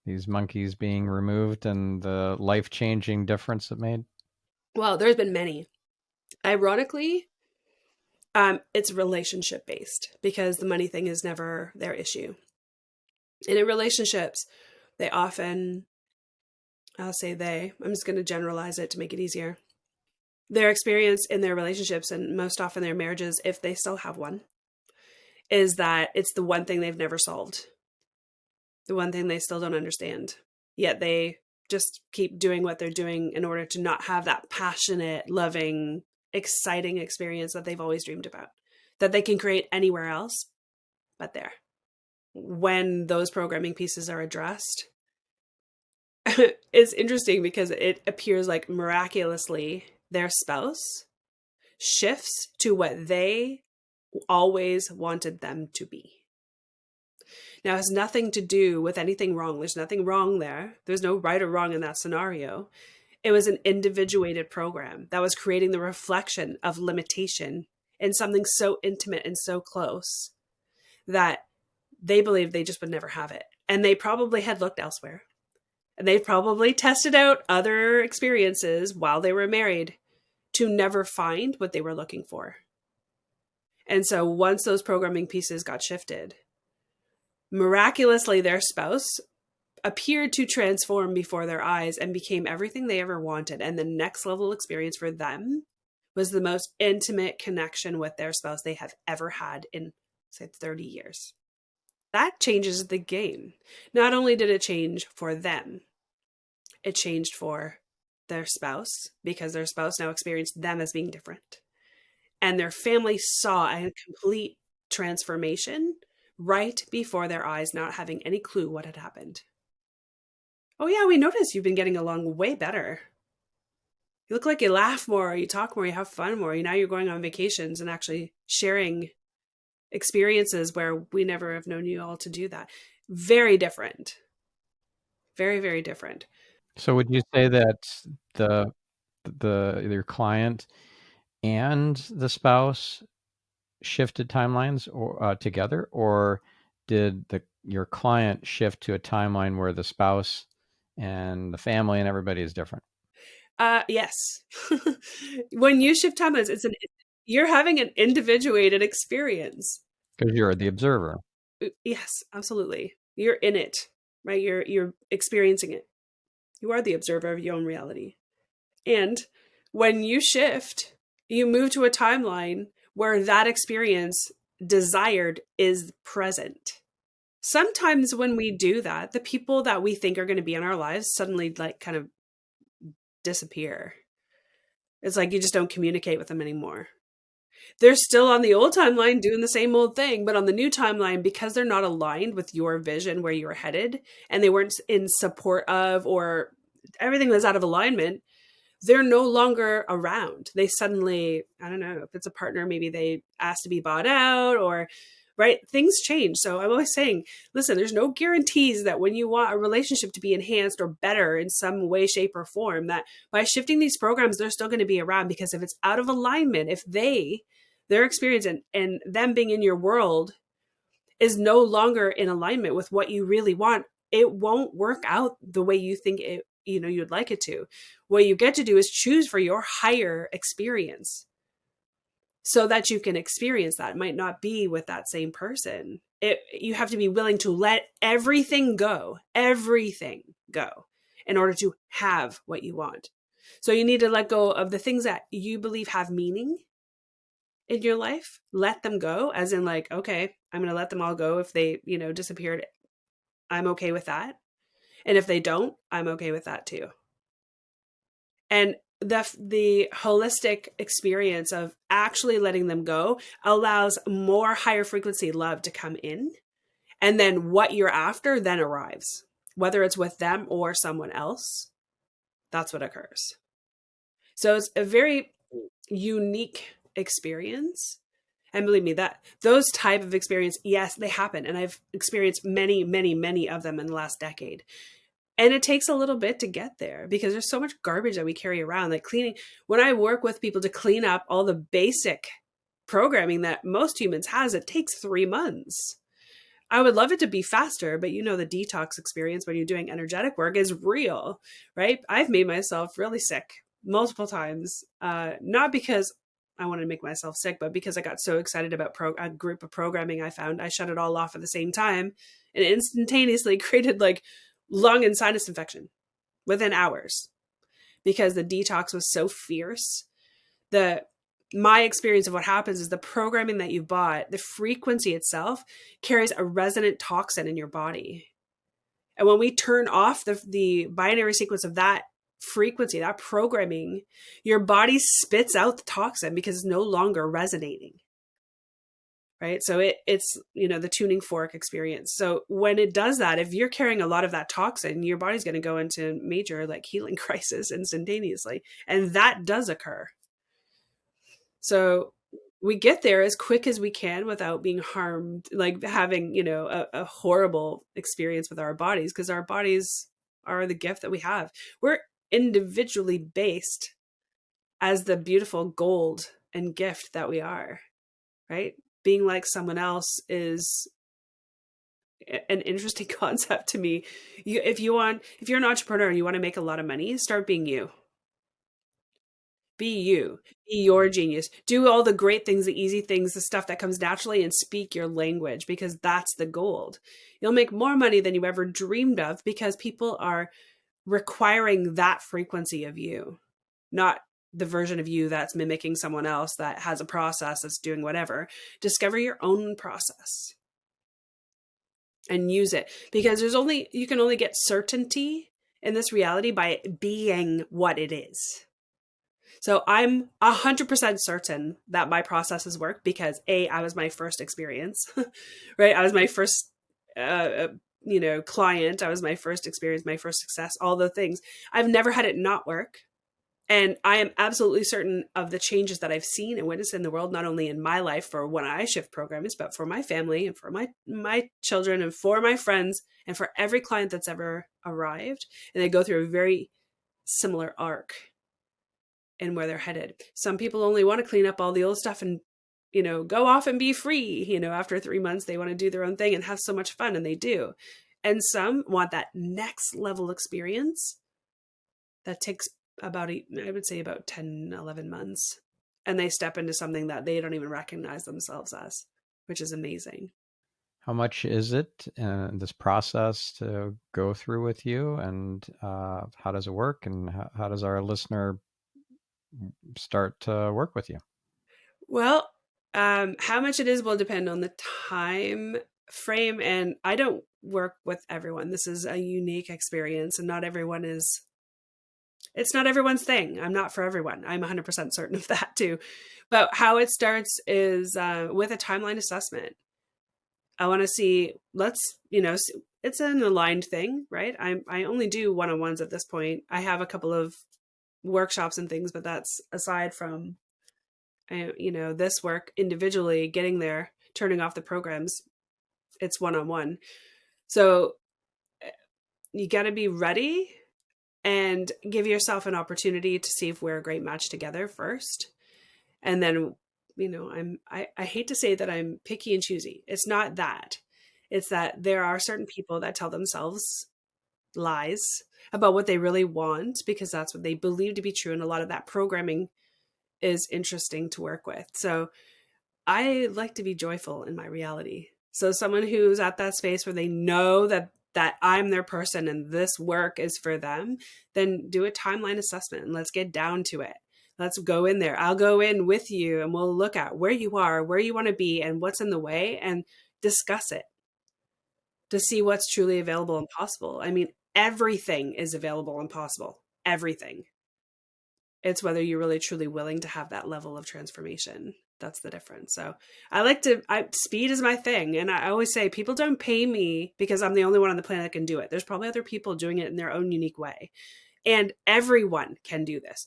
these monkeys being removed and the life-changing difference it made? Well, there's been many. Ironically, it's relationship based because the money thing is never their issue. And in relationships, they often, I'll say I'm just going to generalize it to make it easier. Their experience in their relationships, and most often their marriages, if they still have one, is that it's the one thing they've never solved, the one thing they still don't understand. Yet they just keep doing what they're doing in order to not have that passionate, loving, exciting experience that they've always dreamed about, that they can create anywhere else but there. When those programming pieces are addressed, it's interesting because it appears like miraculously their spouse shifts to what they always wanted them to be. Now, it has nothing to do with anything wrong. There's nothing wrong there. There's no right or wrong in that scenario. It was an individuated program that was creating the reflection of limitation in something so intimate and so close that they believed they just would never have it. And they probably had looked elsewhere. And they probably tested out other experiences while they were married to never find what they were looking for. And so once those programming pieces got shifted, miraculously their spouse appeared to transform before their eyes and became everything they ever wanted. And the next level experience for them was the most intimate connection with their spouse they have ever had in, say, 30 years. That changes the game. Not only did it change for them, it changed for their spouse because their spouse now experienced them as being different. And their family saw a complete transformation right before their eyes, not having any clue what had happened. Oh, yeah, we noticed you've been getting along way better. You look like you laugh more, you talk more, you have fun more. Now you're going on vacations and actually sharing experiences where we never have known you all to do that. Very different. Very, very different. So, would you say that the your client and the spouse shifted timelines or together, or did your client shift to a timeline where the spouse and the family and everybody is different? Yes. When you shift timelines, you're having an individuated experience. Because you're the observer. Yes, absolutely. You're in it, right? You're experiencing it. You are the observer of your own reality. And when you shift, you move to a timeline where that experience desired is present. Sometimes when we do that, the people that we think are going to be in our lives suddenly like kind of disappear. It's like you just don't communicate with them anymore. They're still on the old timeline doing the same old thing, but on the new timeline, because they're not aligned with your vision where you're headed and they weren't in support of, or everything was out of alignment, they're no longer around. They suddenly, I don't know, if it's a partner, maybe they ask to be bought out, or right, things change. So I'm always saying, listen, there's no guarantees that when you want a relationship to be enhanced or better in some way, shape, or form, that by shifting these programs, they're still going to be around. Because if it's out of alignment, if their experience and them being in your world is no longer in alignment with what you really want, it won't work out the way you think it, you'd like it to. What you get to do is choose for your higher experience so that you can experience that. It might not be with that same person. You have to be willing to let everything go in order to have what you want. So you need to let go of the things that you believe have meaning in your life. Let them go, as in like, okay, I'm going to let them all go. If they, disappeared, I'm okay with that. And if they don't, I'm okay with that too. And the holistic experience of actually letting them go allows more higher frequency love to come in. And then what you're after then arrives, whether it's with them or someone else. That's what occurs. So it's a very unique experience. And believe me, that those type of experience, yes, they happen. And I've experienced many, many, many of them in the last decade. And it takes a little bit to get there because there's so much garbage that we carry around. Like cleaning, when I work with people to clean up all the basic programming that most humans has, it takes 3 months. I would love it to be faster, but the detox experience when you're doing energetic work is real, right? I've made myself really sick multiple times, not because I wanted to make myself sick, but because I got so excited about a group of programming I found. I shut it all off at the same time and instantaneously created like lung and sinus infection within hours because the detox was so fierce. My experience of what happens is the programming that you bought, the frequency itself carries a resonant toxin in your body. And when we turn off the binary sequence of that frequency, that programming, your body spits out the toxin because it's no longer resonating. Right. So it's, the tuning fork experience. So when it does that, if you're carrying a lot of that toxin, your body's going to go into major like healing crisis instantaneously. And that does occur. So we get there as quick as we can without being harmed, like having, a horrible experience with our bodies, because our bodies are the gift that we have. We're individually based as the beautiful gold and gift that we are, right? Being like someone else is an interesting concept to me. If you're an entrepreneur and you want to make a lot of money, start being you. Be you, be your genius. Do all the great things, the easy things, the stuff that comes naturally, and speak your language, because that's the gold. You'll make more money than you ever dreamed of because people are requiring that frequency of you, not the version of you that's mimicking someone else that has a process that's doing whatever. Discover your own process and use it, because you can only get certainty in this reality by being what it is. So I'm 100% certain that my processes work because I was my first experience, right? I was my first, client. I was my first experience, my first success, all the things. I've never had it not work. And I am absolutely certain of the changes that I've seen and witnessed in the world, not only in my life for when I shift programs, but for my family and for my children and for my friends and for every client that's ever arrived. And they go through a very similar arc and where they're headed. Some people only want to clean up all the old stuff and, go off and be free. After 3 months, they want to do their own thing and have so much fun, and they do. And some want that next level experience that takes I would say about 10, 11 months. And they step into something that they don't even recognize themselves as, which is amazing. How much is it in this process to go through with you, and how does it work, and how does our listener start to work with you? Well, how much it is will depend on the time frame, and I don't work with everyone. This is a unique experience, and it's not everyone's thing. I'm not for everyone. I'm 100% certain of that too. But how it starts is with a timeline assessment. I want to see, it's an aligned thing, right? I only do one-on-ones at this point. I have a couple of workshops and things, but that's aside from this work individually, getting there, turning off the programs. It's one-on-one. So you got to be ready and give yourself an opportunity to see if we're a great match together first. And then, I hate to say that I'm picky and choosy. It's not that. It's that there are certain people that tell themselves lies about what they really want because that's what they believe to be true. And a lot of that programming is interesting to work with. So I like to be joyful in my reality. So someone who's at that space where they know that I'm their person and this work is for them, then do a timeline assessment and let's get down to it. Let's go in there. I'll go in with you and we'll look at where you are, where you want to be, and what's in the way, and discuss it to see what's truly available and possible. I mean, everything is available and possible. Everything. It's whether you're really truly willing to have that level of transformation. That's the difference. So speed is my thing. And I always say people don't pay me because I'm the only one on the planet that can do it. There's probably other people doing it in their own unique way. And everyone can do this.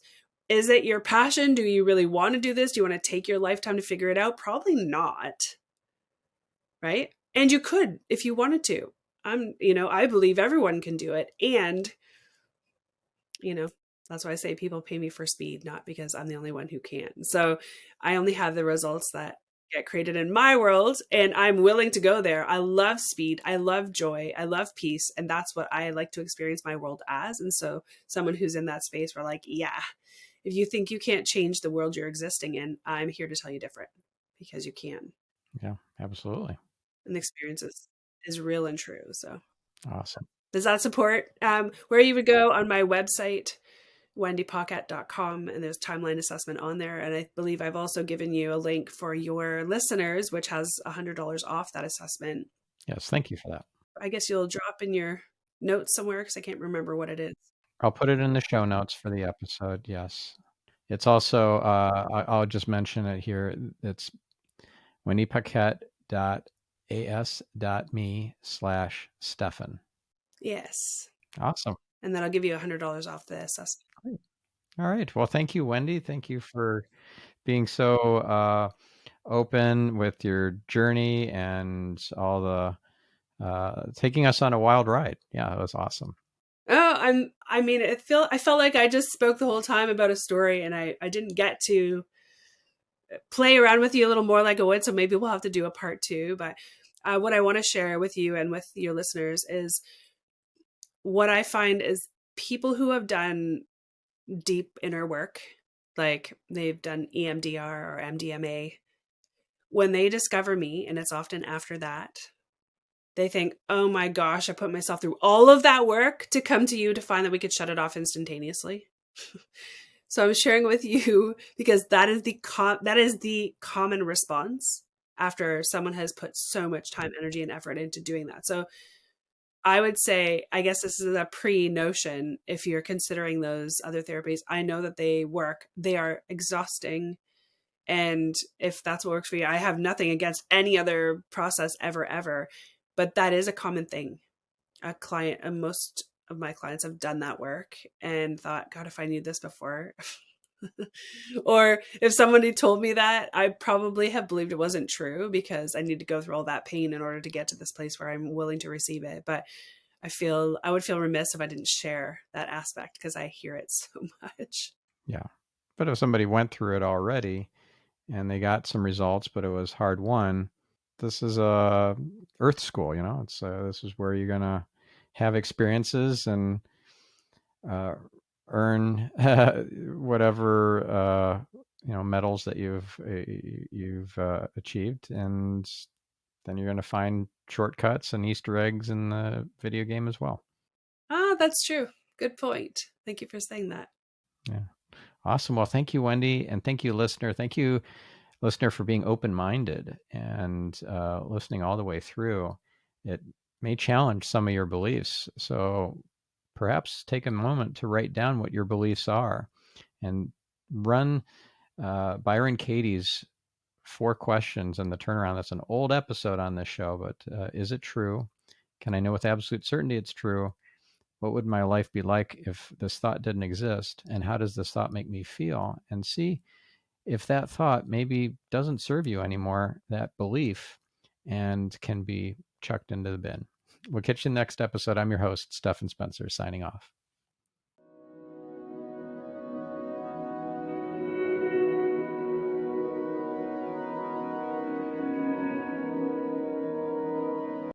Is it your passion? Do you really want to do this? Do you want to take your lifetime to figure it out? Probably not. Right? And you could if you wanted to. I believe everyone can do it. And, that's why I say people pay me for speed, not because I'm the only one who can. So I only have the results that get created in my world, and I'm willing to go there. I love speed. I love joy. I love peace. And that's what I like to experience my world as. And so someone who's in that space, we're like, yeah, if you think you can't change the world you're existing in, I'm here to tell you different, because you can. Yeah, absolutely. And the experience is real and true. So Awesome. does that support where you would go on my website, wendypaquette.com, and there's timeline assessment on there. And I believe I've also given you a link for your listeners, which has $100 off that assessment. Yes, thank you for that. I guess you'll drop in your notes somewhere because I can't remember what it is. I'll put it in the show notes for the episode. Yes. It's also, I'll just mention it here. It's wendypaquette.as.me/Stephan. Yes. Awesome. And then I'll give you $100 off the assessment. Great. All right. Well, thank you, Wendy. Thank you for being so open with your journey and all the taking us on a wild ride. Yeah, it was awesome. Oh, I felt like I just spoke the whole time about a story, and I didn't get to play around with you a little more like I would. So maybe we'll have to do a part 2. But what I want to share with you and with your listeners is what I find is people who have done deep inner work, like they've done EMDR or MDMA, when they discover me, and it's often after that, they think, oh my gosh, I put myself through all of that work to come to you to find that we could shut it off instantaneously. So I'm sharing with you because that is the common response after someone has put so much time, energy, and effort into doing that. So I would say, I guess this is a pre-notion. If you're considering those other therapies, I know that they work. They are exhausting. And if that's what works for you, I have nothing against any other process ever. But that is a common thing. Most of my clients have done that work and thought, God, if I knew this before. Or if somebody told me that, I probably have believed it wasn't true because I need to go through all that pain in order to get to this place where I'm willing to receive it. But I would feel remiss if I didn't share that aspect because I hear it so much. Yeah. But if somebody went through it already and they got some results, but it was hard won, this is a earth school, it's this is where you're going to have experiences and earn whatever medals that you've achieved, and then you're going to find shortcuts and Easter eggs in the video game as well. That's true. Good point. Thank you for saying that. Yeah. Awesome. Well, thank you, Wendy, and thank you, listener. Thank you, listener, for being open-minded and listening all the way through. It may challenge some of your beliefs, so perhaps take a moment to write down what your beliefs are and run Byron Katie's 4 questions and the turnaround. That's an old episode on this show, but is it true? Can I know with absolute certainty it's true? What would my life be like if this thought didn't exist? And how does this thought make me feel? And see if that thought maybe doesn't serve you anymore, that belief, and can be chucked into the bin. We'll catch you next episode. I'm your host, Stephan Spencer, signing off.